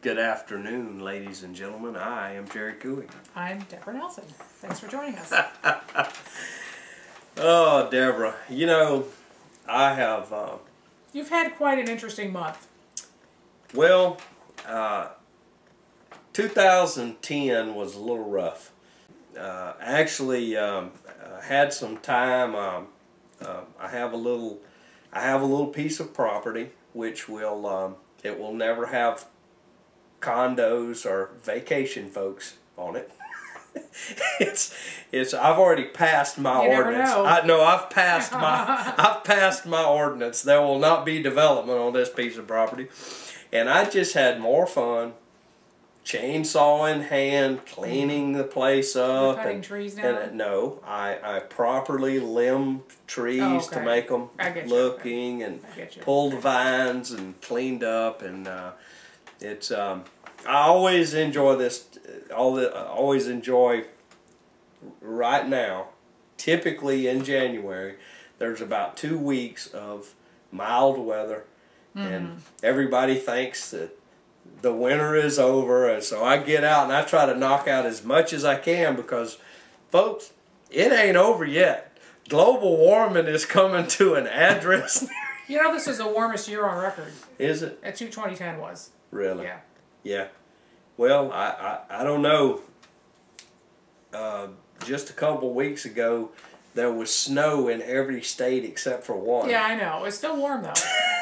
Good afternoon, ladies and gentlemen. I am Jerry Cooey. I'm Deborah Nelson. Thanks for joining us. Oh, Deborah, you know, I have, You've had quite an interesting month. well, 2010 was a little rough. Actually, had some time. I have a little piece of property which will it will never have condos or vacation folks on it. It's I've already passed my ordinance. I've passed my ordinance. There will not be development on this piece of property. And I just had more fun chainsaw in hand, cleaning the place up. Cutting trees down? And no, I properly limbed trees to make them looking and pulled vines and cleaned up, and it's I always enjoy this. I always enjoy right now. Typically in January, there's about 2 weeks of mild weather, and everybody thinks that the winter is over, and so I get out and I try to knock out as much as I can because, folks, it ain't over yet. Global warming is coming to an address. You know, this is the warmest year on record. Is it? At 2010 was. Really? Yeah. Yeah. Well, I don't know. Just a couple weeks ago, there was snow in every state except for one. Yeah, I know. It's still warm, though.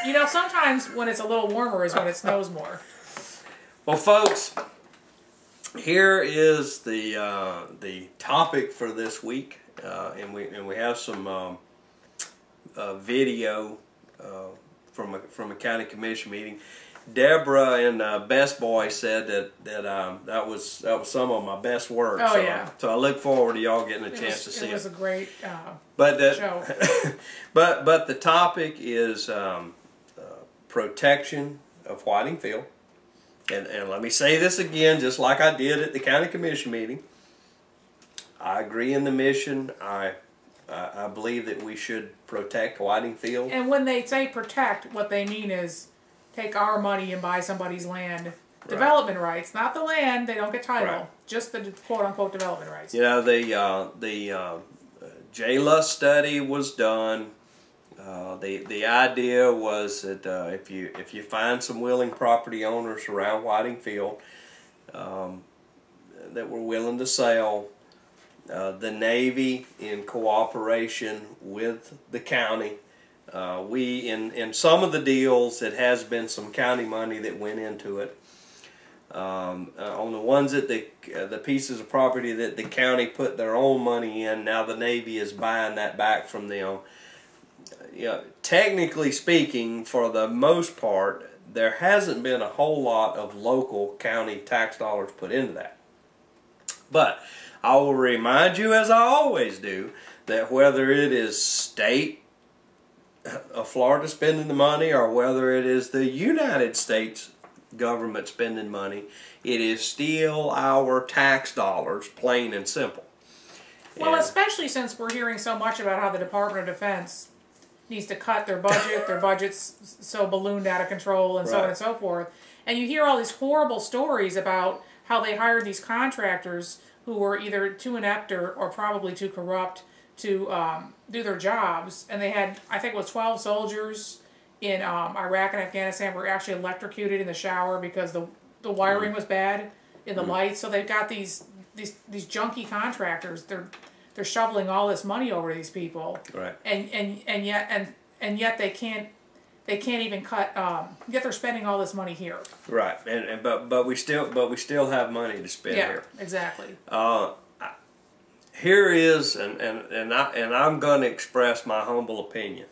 You know, sometimes when it's a little warmer is when it snows more. Well, folks, here is the topic for this week, and we have some video from a county commission meeting. Deborah and Best Boy said that was some of my best work. Oh, yeah. So I look forward to y'all getting a chance to see it. It was a great show. show. but the topic is protection of Whiting Field. And let me say this again, just like I did at the county commission meeting. I agree in the mission. I believe that we should protect Whiting Field. And when they say protect, what they mean is take our money and buy somebody's land. Right. Development rights, not the land. They don't get title. Right. Just the quote-unquote development rights. You know, the JLUS study was done. The idea was that if you find some willing property owners around Whiting Field that were willing to sell, the Navy, in cooperation with the county, we in some of the deals it has been some county money that went into it. On the ones that the pieces of property that the county put their own money in, now the Navy is buying that back from them. You know, technically speaking, for the most part, there hasn't been a whole lot of local county tax dollars put into that. But I will remind you, as I always do, that whether it is state of Florida spending the money or whether it is the United States government spending money, it is still our tax dollars, plain and simple. Well, especially since we're hearing so much about how the Department of Defense needs to cut their budget's so ballooned out of control and so on and so forth. And you hear all these horrible stories about how they hired these contractors who were either too inept or probably too corrupt to do their jobs. And they had, I think it was 12 soldiers in Iraq and Afghanistan were actually electrocuted in the shower because the wiring was bad in the lights. So they've got these junky contractors. They're shoveling all this money over these people, right? And yet they can't even cut. Yet they're spending all this money here, right? But we still have money to spend here. Yeah, exactly. Here is and I'm going to express my humble opinion.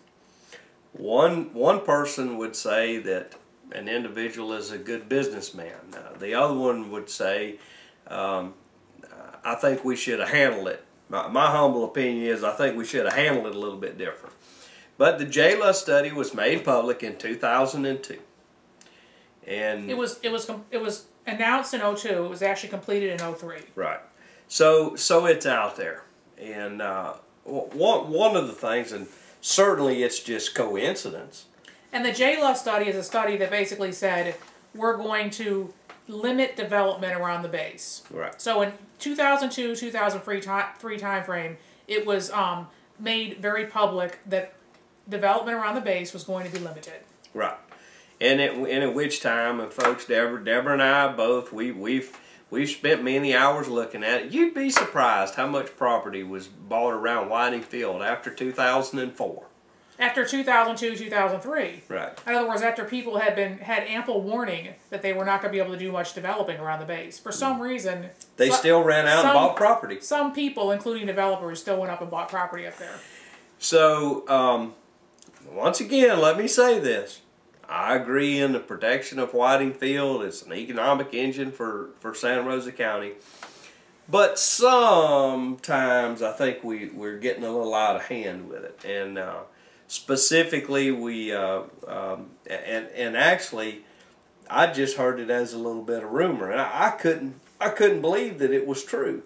One person would say that an individual is a good businessman. The other one would say, I think we should have handled it. My humble opinion is I think we should have handled it a little bit different. But the JLUS study was made public in 2002, and it was announced in 2002. It was actually completed in 2003. Right. So it's out there, and one of the things, and certainly it's just coincidence. And the JLUS study is a study that basically said we're going to limit development around the base. Right. So in 2002, 2003 time frame, it was made very public that development around the base was going to be limited. Right. And at which time, and folks, Deborah and I both, we've spent many hours looking at it. You'd be surprised how much property was bought around Whiting Field after 2004. After 2002, 2003. Right. In other words, after people had ample warning that they were not going to be able to do much developing around the base. For some reason... They still ran out and bought property. Some people, including developers, still went up and bought property up there. So, once again, let me say this. I agree in the protection of Whiting Field. It's an economic engine for Santa Rosa County. But sometimes I think we're getting a little out of hand with it. And specifically, and actually, I just heard it as a little bit of rumor. And I couldn't believe that it was true.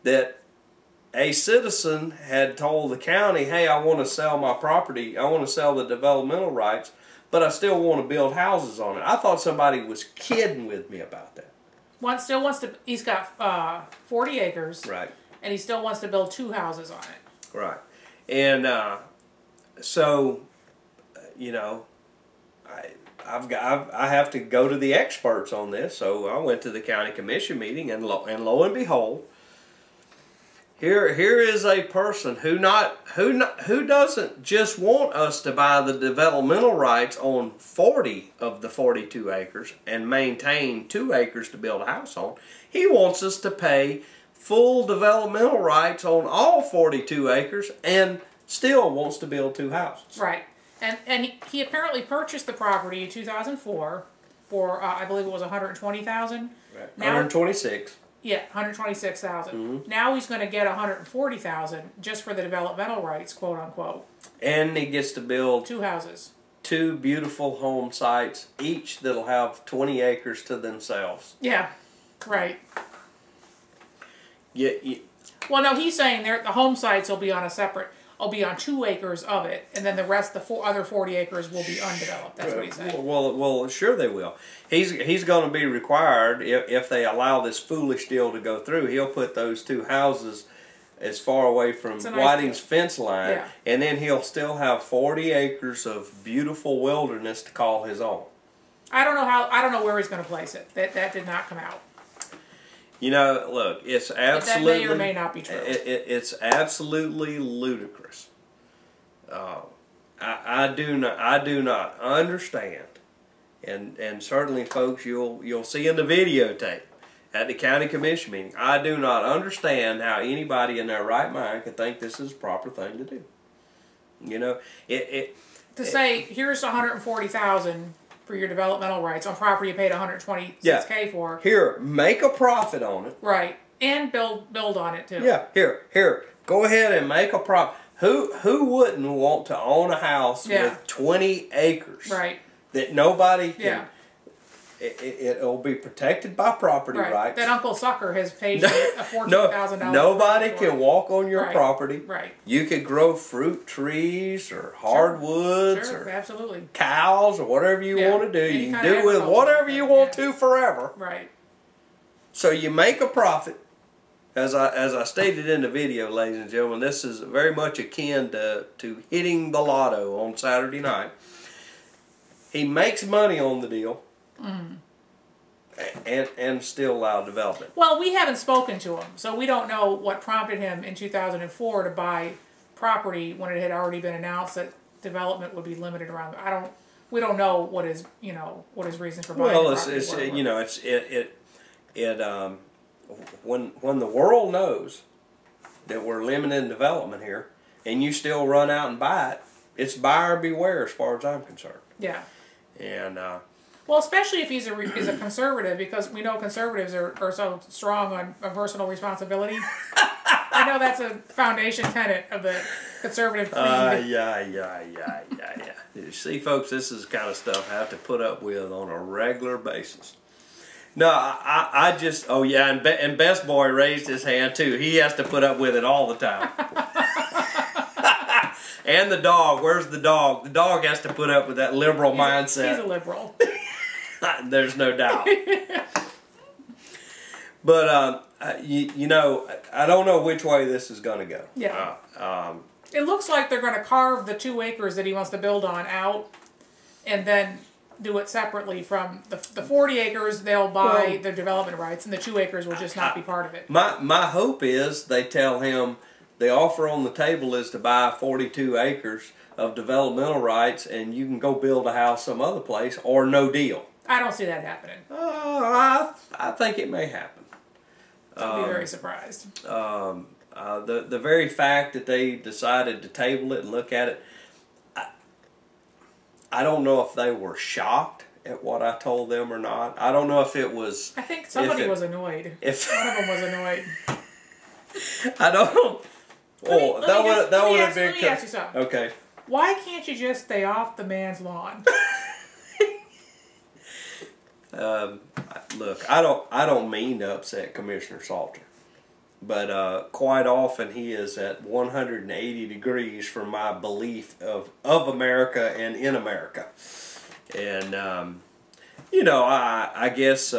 That a citizen had told the county, hey, I want to sell my property. I want to sell the developmental rights, but I still want to build houses on it. I thought somebody was kidding with me about that. Still wants to. He's got 40 acres. Right. And he still wants to build 2 houses on it. Right. And so, you know, I have to go to the experts on this. So I went to the county commission meeting, and lo and behold, here is a person who doesn't just want us to buy the developmental rights on 40 of the 42 acres and maintain 2 acres to build a house on. He wants us to pay full developmental rights on all 42 acres and still wants to build 2 houses. Right. And he apparently purchased the property in 2004 for I believe it was $120,000. Right. 126. Yeah, $126,000. Now he's going to get $140,000 just for the developmental rights, quote unquote. And he gets to build 2 houses. 2 beautiful home sites, each that'll have 20 acres to themselves. Yeah, right. Yeah. Well, no, he's saying the home sites will be on will be on 2 acres of it, and then the rest, the other 40 acres, will be undeveloped. That's what he's saying. Well, sure they will. He's going to be required, if they allow this foolish deal to go through, he'll put those 2 houses as far away from Whiting's fence line, and then he'll still have 40 acres of beautiful wilderness to call his own. I don't know where he's going to place it. That did not come out. You know, look, it's absolutely... That may or may not be true. It's absolutely ludicrous. I do not understand, and certainly, folks, you'll see in the videotape at the county commission meeting. I do not understand how anybody in their right mind could think this is the proper thing to do. You know, say here's $140,000. For your developmental rights on property you paid $126K for. Here, make a profit on it. Right, and build on it too. Yeah, here, go ahead and make a profit. Who wouldn't want to own a house with 20 acres? Right. That nobody can. Yeah. It'll be protected by property rights. That Uncle Sucker has paid a $14,000. Nobody can walk on your property. Right. You could grow fruit trees or hardwoods or absolutely. cows or whatever you want to do. You can do with whatever you want to forever. Right. So you make a profit. As I stated in the video, ladies and gentlemen, this is very much akin to hitting the lotto on Saturday night. He makes money on the deal. And still allow development. Well, we haven't spoken to him, so we don't know what prompted him in 2004 to buy property when it had already been announced that development would be limited around. We don't know what his reasons for buying. Well, when the world knows that we're limiting development here, and you still run out and buy it, it's buyer beware as far as I'm concerned. Yeah. And. Well, especially if he's a conservative, because we know conservatives are so strong on personal responsibility. I know that's a foundation tenet of the conservative creed. Yeah. You see, folks, this is the kind of stuff I have to put up with on a regular basis. No, I just, and Best Boy raised his hand too. He has to put up with it all the time. And the dog, where's the dog? The dog has to put up with that liberal mindset. He's a liberal. There's no doubt. But you know, I don't know which way this is going to go. Yeah. It looks like they're going to carve the 2 acres that he wants to build on out, and then do it separately from the 40 acres. They'll buy the development rights, and the 2 acres will just not be part of it. My hope is they tell him the offer on the table is to buy 42 acres of developmental rights, and you can go build a house some other place, or no deal. I don't see that happening. I think it may happen. I'll be very surprised. The very fact that they decided to table it and look at it, I don't know if they were shocked at what I told them or not. I don't know if it was... I think somebody was annoyed. One of them was annoyed. I don't... Oh, that would have been... Let me ask you something. Okay. Why can't you just stay off the man's lawn? Look, I don't mean to upset Commissioner Salter, but quite often he is at 180 degrees from my belief of America and in America, and you know, I guess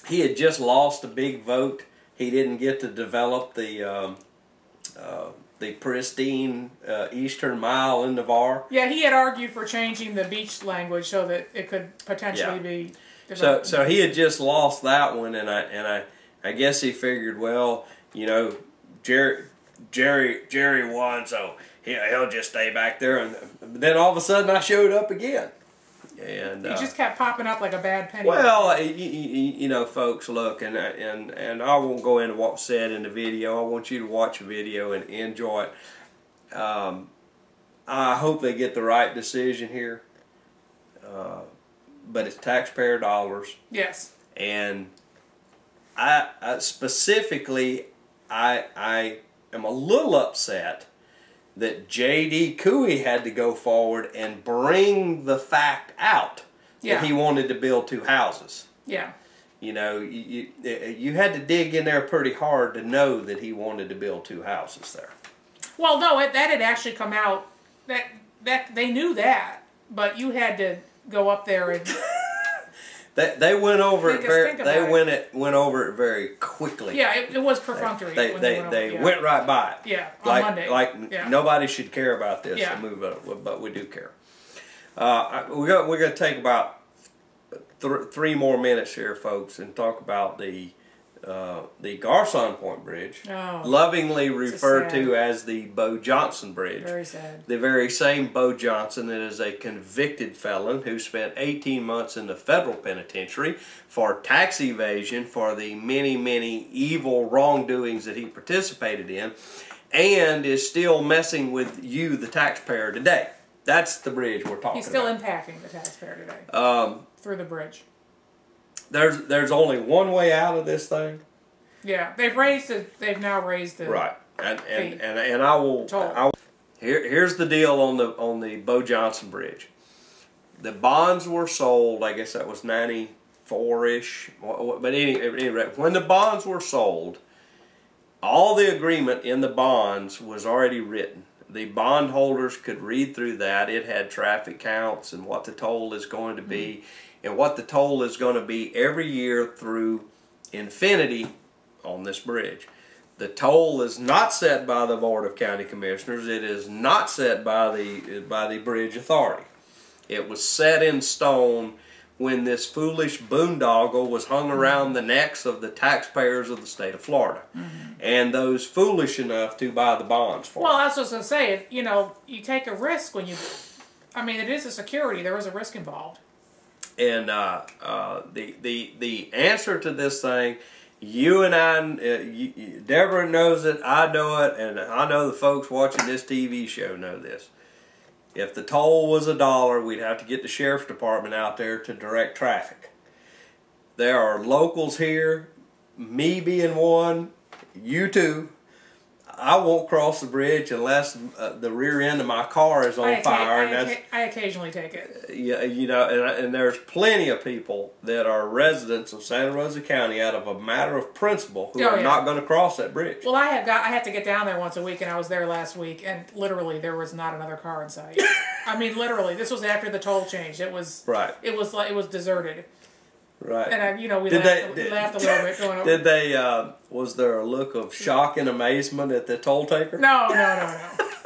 he had just lost a big vote. He didn't get to develop the pristine Eastern Mile in Navarre. Yeah, he had argued for changing the beach language so that it could potentially be developed. So he had just lost that one, and I guess he figured, well, you know, Jerry won, so he'll just stay back there. And then all of a sudden, I showed up again. And he just kept popping up like a bad penny. Well, you know, folks, look, and I won't go into what was said in the video. I want you to watch the video and enjoy it. I hope they get the right decision here, but it's taxpayer dollars. Yes. And I specifically, I am a little upset that J.D. Cooey had to go forward and bring the fact out that he wanted to build 2 houses. Yeah. You know, you had to dig in there pretty hard to know that he wanted to build 2 houses there. Well, no, that had actually come out. That they knew that, but you had to go up there and. They went over it. Went over it very quickly. Yeah, it was perfunctory. They went right by it. Yeah, on Monday. Like nobody should care about this. Yeah. But we do care. We're going to take about 3 more minutes here, folks, and talk about the Garcon Point Bridge, lovingly referred to as the Bo Johnson Bridge. Very sad. The very same Bo Johnson that is a convicted felon who spent 18 months in the federal penitentiary for tax evasion for the many, many evil wrongdoings that he participated in, and is still messing with you, the taxpayer, today. That's the bridge we're talking about. He's still impacting the taxpayer today through the bridge. There's only one way out of this thing. Yeah, they've now raised the right, and I will. Here's the deal on the Bo Johnson Bridge. The bonds were sold. I guess that was 94-ish. But anyway, when the bonds were sold, all the agreement in the bonds was already written. The bondholders could read through that. It had traffic counts and what the toll is going to be. And what the toll is going to be every year through infinity on this bridge. The toll is not set by the Board of County Commissioners. It is not set by the Bridge Authority. It was set in stone when this foolish boondoggle was hung around the necks of the taxpayers of the state of Florida. And those foolish enough to buy the bonds for it. Well, that's what I was going to say. You know, you take a risk when you... I mean, it is a security. There is a risk involved. And the answer to this thing, you and I, Deborah knows it, I know it, and I know the folks watching this TV show know this. If the toll was $1, we'd have to get the sheriff's department out there to direct traffic. There are locals here, me being one, you two. I won't cross the bridge unless the rear end of my car is on fire. I occasionally take it. Yeah, you know, and there's plenty of people that are residents of Santa Rosa County out of a matter of principle who are not going to cross that bridge. Well, I have to get down there once a week, and I was there last week, and literally there was not another car in sight. I mean, literally, this was after the toll change. It was It was deserted. Right. And we laughed a little bit going over. Did they? Was there a look of shock and amazement at the toll taker? No.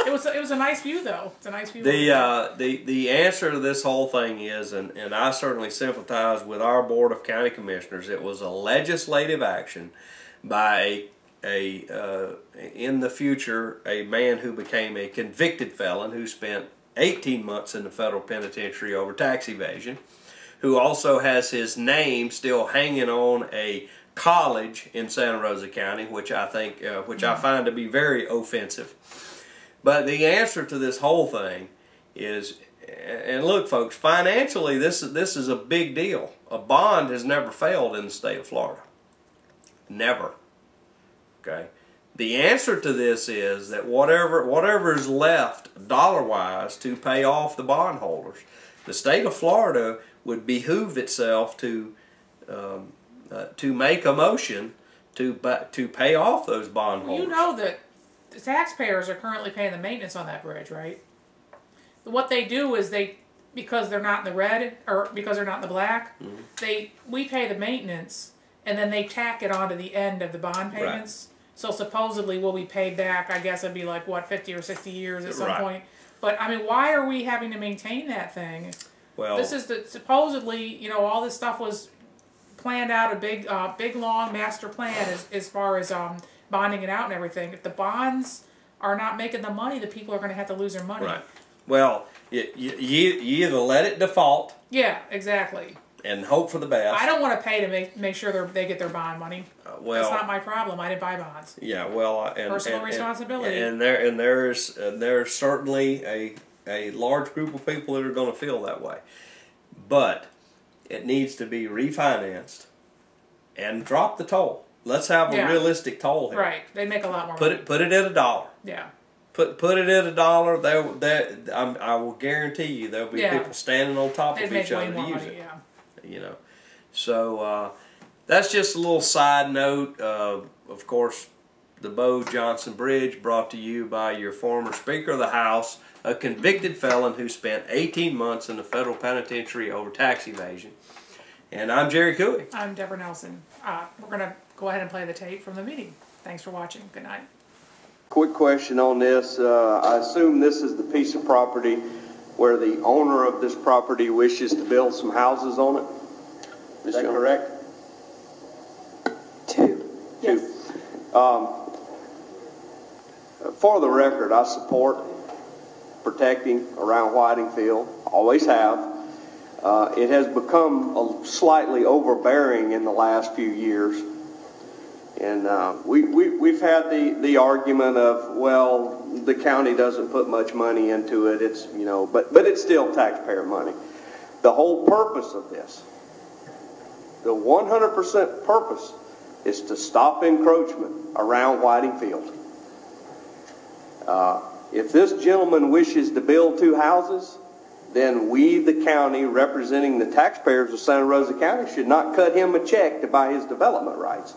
It was a nice view though. It's a nice view. The answer to this whole thing is, and I certainly sympathize with our Board of County Commissioners. It was a legislative action by in the future a man who became a convicted felon who spent 18 months in the federal penitentiary over tax evasion, who also has his name still hanging on a college in Santa Rosa County, which I find to be very offensive. But the answer to this whole thing is, and look, folks, financially, this is a big deal. A bond has never failed in the state of Florida. Never. Okay. The answer to this is that whatever is left dollar-wise to pay off the bondholders, the state of Florida would behoove itself to make a motion to pay off those bondholders. You know that the taxpayers are currently paying the maintenance on that bridge, right? What they do is because they're not in the red or because they're not in the black, we pay the maintenance and then they tack it onto the end of the bond payments. Right. So supposedly we'll be paid back. I guess it'd be like 50 or 60 years at some point. But I mean, why are we having to maintain that thing? Well, this is supposedly all this stuff was planned out, a big long master plan as far as bonding it out and everything. If the bonds are not making the money, the people are going to have to lose their money. Right. Well, you either let it default. Yeah, exactly. And hope for the best. I don't want to pay to make sure they get their bond money. That's not my problem. I didn't buy bonds. Yeah, well, personal responsibility. And there's certainly a large group of people that are going to feel that way, but it needs to be refinanced and drop the toll. Let's have a realistic toll here. Right, they make a lot more money. Put it at $1. Yeah. Put it at $1. I will guarantee you there'll be people standing on top of each other to use it. So that's just a little side note. Of course, the Bo Johnson Bridge brought to you by your former Speaker of the House, a convicted felon who spent 18 months in the federal penitentiary over tax evasion. And I'm Jerry Cooey. I'm Deborah Nelson. We're going to go ahead and play the tape from the meeting. Thanks for watching. Good night. Quick question on this. I assume this is the piece of property where the owner of this property wishes to build some houses on it. Is that correct? Two. Yes. For the record, I support protecting around Whitingfield. Always have. It has become slightly overbearing in the last few years. And we've had the argument of, well, the county doesn't put much money into it. It's, but it's still taxpayer money. The whole purpose of this, the 100% purpose, is to stop encroachment around Whitingfield. If this gentleman wishes to build 2 houses, then we, the county, representing the taxpayers of Santa Rosa County, should not cut him a check to buy his development rights.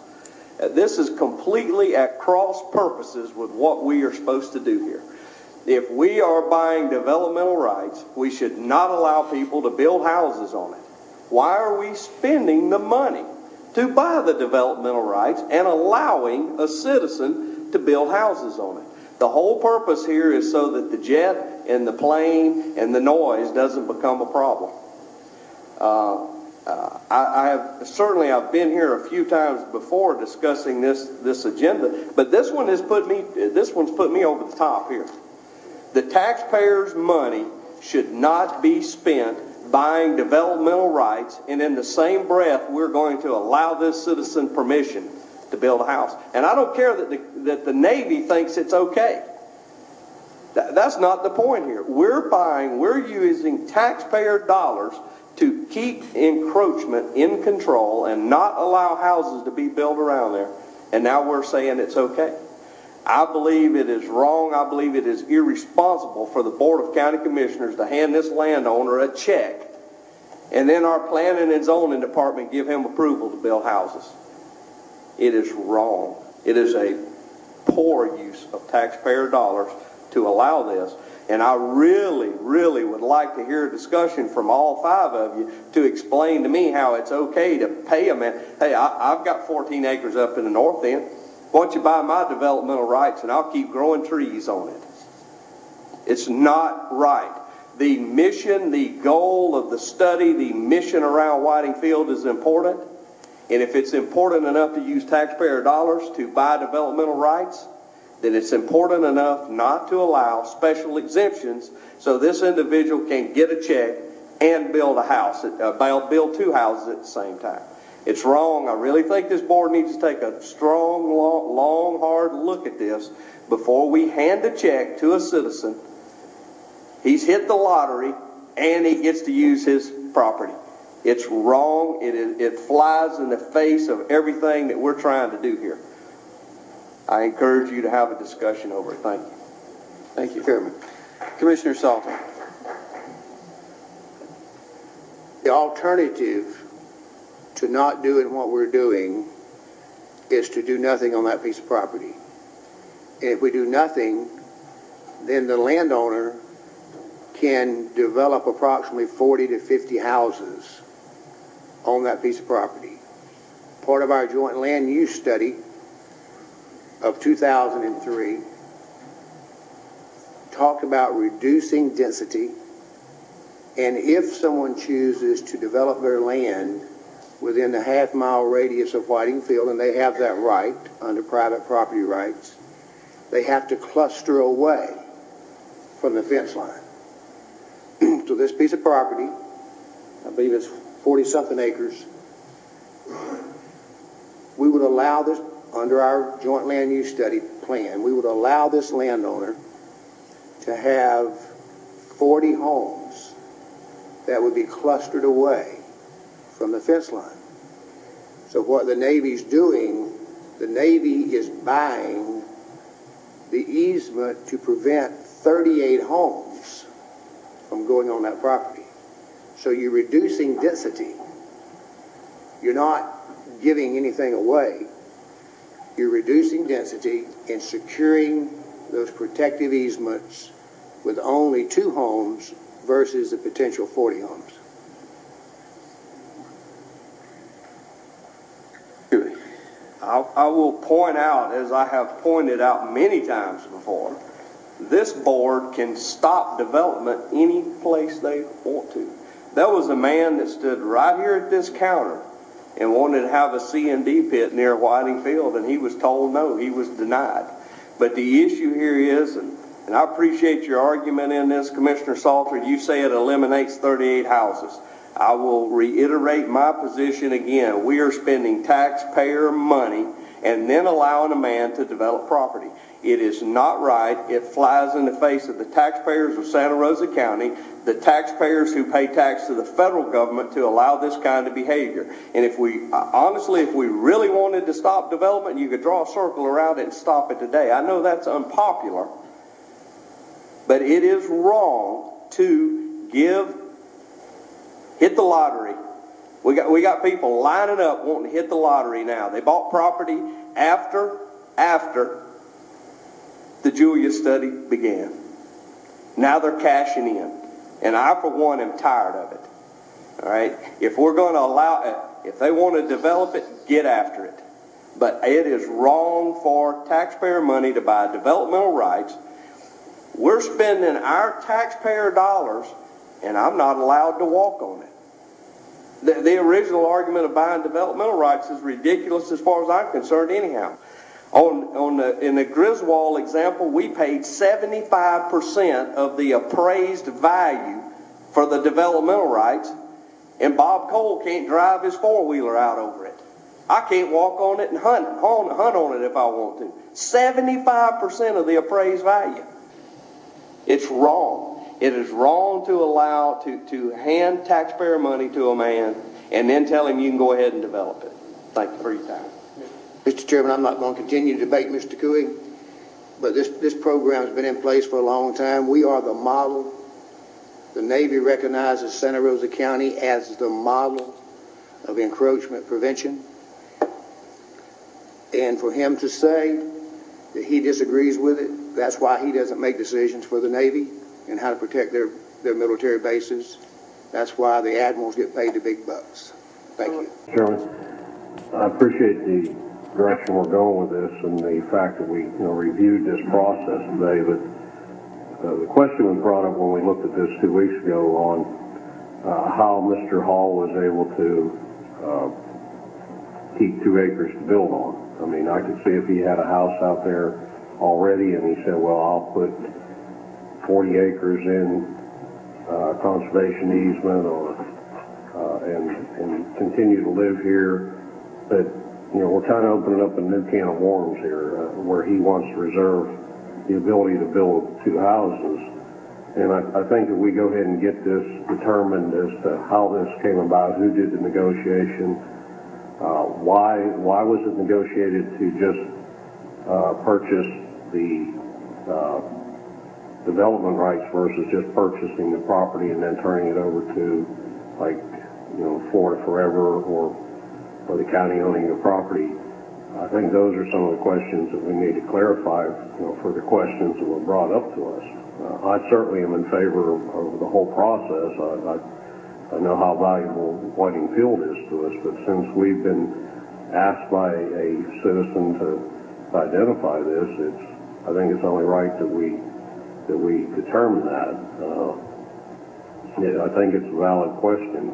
This is completely at cross purposes with what we are supposed to do here. If we are buying developmental rights, we should not allow people to build houses on it. Why are we spending the money to buy the developmental rights and allowing a citizen to build houses on it? The whole purpose here is so that the jet and the plane and the noise doesn't become a problem. I've been here a few times before discussing this agenda, but this one's put me over the top here. The taxpayers' money should not be spent buying developmental rights, and in the same breath we're going to allow this citizen permission to build a house. And I don't care that the Navy thinks it's okay. That's not the point here. We're using taxpayer dollars to keep encroachment in control and not allow houses to be built around there. And now we're saying it's okay. I believe it is wrong. I believe it is irresponsible for the Board of County Commissioners to hand this landowner a check and then our planning and zoning department give him approval to build houses. It is wrong. It is a poor use of taxpayer dollars to allow this. And I really, really would like to hear a discussion from all 5 of you to explain to me how it's okay to pay a man. Hey, I've got 14 acres up in the north end. Why don't you buy my developmental rights and I'll keep growing trees on it? It's not right. The mission, the goal of the study, the mission around Whiting Field is important. And if it's important enough to use taxpayer dollars to buy developmental rights, then it's important enough not to allow special exemptions so this individual can get a check and build a house, build 2 houses at the same time. It's wrong. I really think this board needs to take a strong, long, hard look at this before we hand a check to a citizen. He's hit the lottery and he gets to use his property. It's wrong. It flies in the face of everything that we're trying to do here. I encourage you to have a discussion over it. Thank you. Thank you, Chairman. Commissioner Salter. The alternative to not doing what we're doing is to do nothing on that piece of property. And if we do nothing, then the landowner can develop approximately 40 to 50 houses on that piece of property. Part of our joint land use study of 2003 talked about reducing density, and if someone chooses to develop their land within a half-mile radius of Whiting Field, and they have that right under private property rights, they have to cluster away from the fence line. So this piece of property, I believe it's 40-something acres, we would allow this, under our joint land use study plan, we would allow this landowner to have 40 homes that would be clustered away from the fence line. So what the Navy's doing, the Navy is buying the easement to prevent 38 homes from going on that property. So you're reducing density. You're not giving anything away. You're reducing density and securing those protective easements with only 2 homes versus the potential 40 homes. I will point out, as I have pointed out many times before, this board can stop development any place they want to. There was a man that stood right here at this counter and wanted to have a C&D pit near Whiting Field, and he was told no, he was denied. But the issue here is, and I appreciate your argument in this, Commissioner Salter, you say it eliminates 38 houses. I will reiterate my position again. We are spending taxpayer money and then allowing a man to develop property. It is not right. It flies in the face of the taxpayers of Santa Rosa County, the taxpayers who pay tax to the federal government to allow this kind of behavior. And if we, honestly, if we really wanted to stop development, you could draw a circle around it and stop it today. I know that's unpopular, but it is wrong to hit the lottery. We got people lining up wanting to hit the lottery now. They bought property after the Julia study began. Now they're cashing in. And I, for one, am tired of it. All right? If we're going to allow it, if they want to develop it, get after it. But it is wrong for taxpayer money to buy developmental rights. We're spending our taxpayer dollars, and I'm not allowed to walk on it. The original argument of buying developmental rights is ridiculous as far as I'm concerned anyhow. In the Griswold example, we paid 75% of the appraised value for the developmental rights, and Bob Cole can't drive his four-wheeler out over it. I can't walk on it and hunt on it if I want to. 75% of the appraised value. It's wrong. It is wrong to allow to hand taxpayer money to a man and then tell him you can go ahead and develop it. Thank you for your time. Mr. Chairman, I'm not going to continue to debate Mr. Cooey, but this program has been in place for a long time. We are the model. The Navy recognizes Santa Rosa County as the model of encroachment prevention. And for him to say that he disagrees with it, that's why he doesn't make decisions for the Navy. and how to protect their military bases. That's why the admirals get paid the big bucks. Thank you. Chairman, I appreciate the direction we're going with this and the fact that we reviewed this process today, but the question was brought up when we looked at this 2 weeks ago on how Mr. Hall was able to keep 2 acres to build on. I mean, I could see if he had a house out there already and he said, well, I'll put 40 acres in conservation easement and continue to live here. But, we're kind of opening up a new can of worms here where he wants to reserve the ability to build 2 houses. And I think if we go ahead and get this determined as to how this came about, who did the negotiation, why was it negotiated to just purchase the development rights versus just purchasing the property and then turning it over to, like, Florida Forever or the county owning the property. I think those are some of the questions that we need to clarify, for the questions that were brought up to us. I certainly am in favor of the whole process. I know how valuable Whiting Field is to us, but since we've been asked by a citizen to identify this, I think it's only right that we determine that. I think it's a valid question.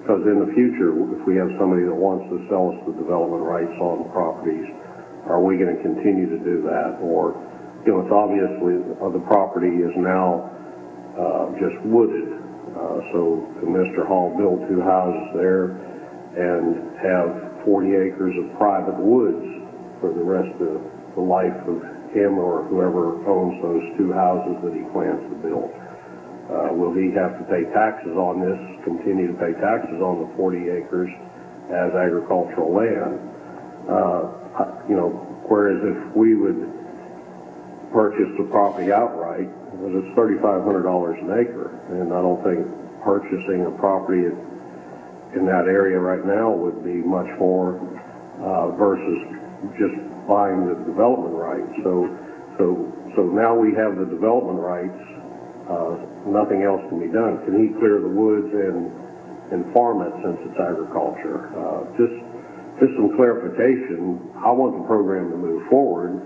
Because in the future, if we have somebody that wants to sell us the development rights on properties, are we going to continue to do that? Or, it's obviously the property is now just wooded. So can Mr. Hall build 2 houses there and have 40 acres of private woods for the rest of the life of him or whoever owns those 2 houses that he plans to build? Will he have to pay taxes on this, continue to pay taxes on the 40 acres as agricultural land? Whereas if we would purchase the property outright, it's $3,500 an acre, and I don't think purchasing a property in that area right now would be much more versus just buying the development rights. So now we have the development rights. Nothing else can be done. Can he clear the woods and farm it since it's agriculture? Just some clarification. I want the program to move forward.